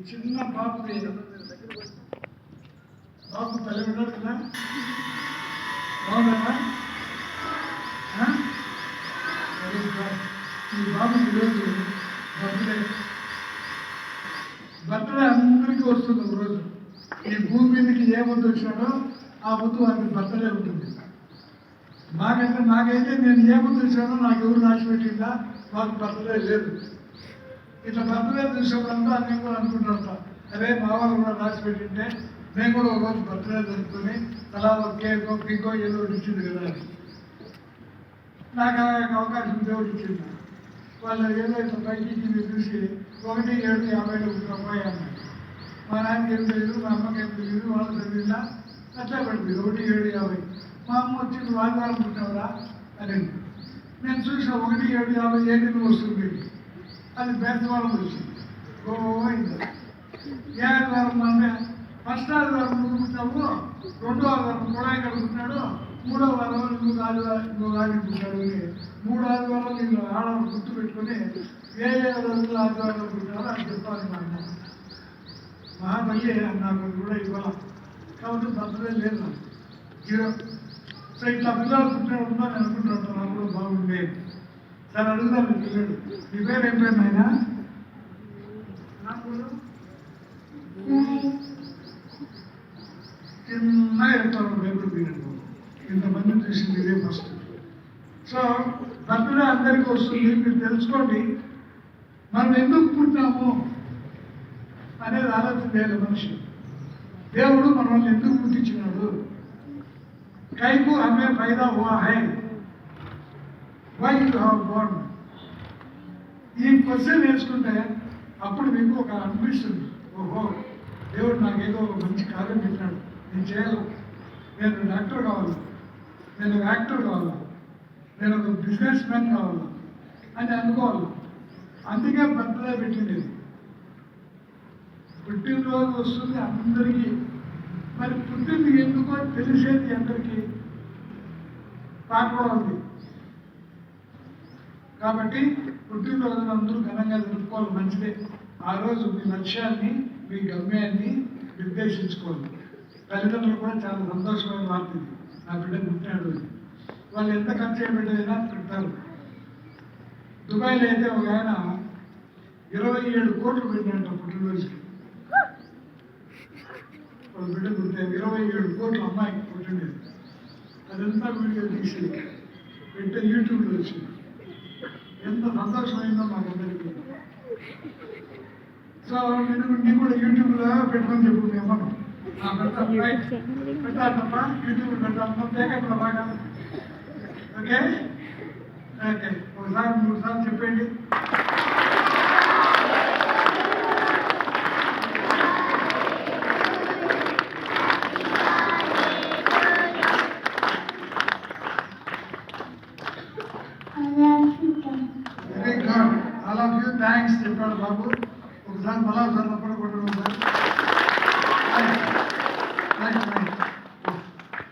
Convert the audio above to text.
చిన్న బాబు బాబు తల్లి ఉన్నాడు కదా, బాగుందా? ఈ బాబు ఈరోజు బర్త్డే అందరికీ వస్తుంది ఒక రోజు. ఈ భూమి మీదకి ఏ ముద్దు వచ్చినాడో ఆ ముద్దు వారికి బర్త్డే ఉంటుంది. నాకైతే నేను ఏ ముద్దు వచ్చినానో నాకు ఎవరు రాసి పెట్టిందా, మాకు బర్త్డే లేదు. ఇట్లా బర్త్డే చూసేప్పుడంతా నేను కూడా అనుకుంటా, అదే మా వాళ్ళు కూడా రాసి పెట్టింటే నేను కూడా ఒక రోజు బర్త్డే జరుపుకొని అలా ఒక కేకో పికో ఏదో ఇచ్చింది కదా అని. నాకు అవకాశం దేవుడు ఇచ్చింది. వాళ్ళు ఏదో ఇట్లా పైకి చూసి 1,750 రూపాయి అన్నారు. మా నాన్నకి ఏం తెలియదు, మా అమ్మకి ఏం తెలియదు, వాళ్ళు తెలియదా అట్లా పడింది 1,750. మా అమ్మ వచ్చి నువ్వు ఆదివారం పుట్టావురా అని నేను చూసిన 1,750 ఏ దినం వస్తుంది, అది బేస్తవారం వచ్చింది. గోవిందా ఏ ఆదివారం అమ్మే ఫస్ట్ ఆదివారం నువ్వు పుట్టావు, రెండో ఆదివారం కూడా ఇక్కడ పుట్టినాడు, మూడో వారం నువ్వు ఆడి పుట్టాడు అని 3 ఆదివారాలు నేను ఆడవాళ్ళు గుర్తు పెట్టుకుని ఏ రోజులు ఆదివారాలు పుట్టారో అని చెప్పాలి. మా అమ్మ మహాతల్లి నాకు కూడా ఇవ్వాలి కాబట్టి బర్త్డే లేదు నాకు, 0. సో ఇట్లా పిల్లలు పుట్టినప్పుడు నేను అనుకుంటుంటాను నాకు కూడా బాగుండే. సరే అడుగుతాను మీ పిల్లడు, మీ పేరు ఏం పేరు నాయన? చిన్న చెప్తాను పేపర్ పీరియడ్, ఇంతమందిని చూసింది ఇదే ఫస్ట్. సో బర్త్డే అందరికీ వస్తుంది, మీరు తెలుసుకోండి. మనం ఎందుకు పుట్టినాము అనేది ఆలోచన చేయాలి మనిషి. దేవుడు మనల్ని ఎందుకు పుట్టించినాడు? కైకు హమే ఫైదా హువా హై, వై యు హావ్ బోర్న్. ఈ క్వశ్చన్ వేసుకుంటే అప్పుడు మీకు ఒక అనిపిస్తుంది, ఓహో దేవుడు నాకేదో ఒక మంచి కార్యం పెట్టినాడు, నేను చేయాలి, నేను డాక్టర్ కావాలా, నేను ఒక యాక్టర్ కావాలా, నేను ఒక బిజినెస్ మ్యాన్ కావాలా అని అనుకోవాలి. అందుకే బర్త్డే పెట్టింది. పుట్టినరోజు వస్తుంది అందరికీ, మరి పుట్టింది ఎందుకో తెలిసేది అందరికీ పాట ఉంది. కాబట్టి పుట్టినరోజును అందరూ ఘనంగా జరుపుకోవాలి, మంచిదే. ఆ రోజు మీ లక్ష్యాన్ని మీ గమ్యాన్ని నిర్దేశించుకోవాలి. తల్లిదండ్రులు కూడా చాలా సంతోషమైన వార్త ఇది, నా బిడ్డ పుట్టినాడు అని. వాళ్ళు ఎంత ఖర్చు చేయబెట్టేదైనా పెడతారు. దుబాయ్లో అయితే ఒక ఆయన 27 కోట్లు పెట్టినట్టు పుట్టినరోజుకి. వాళ్ళ బిడ్డ పుట్టే 27 కోట్లు అమ్మాయికి పుట్టిండేది. అదంతా వీడియో తీసి పెట్టే యూట్యూబ్లో వచ్చింది. ఎంత సంతోషమైందో మాకందరికీ. సో నేను కూడా యూట్యూబ్లో పెట్టుకొని చెప్పు మీ అమ్మను, పెట్టాలమ్మా యూట్యూబ్ పెట్టాలమ్మా తేకట్లా బాగా. ఓకే ఓకే, ఒకసారి 3 సార్లు చెప్పండి. Very good, all of you thanks చెప్పాడు బాబు. ఒకసారి మళ్ళా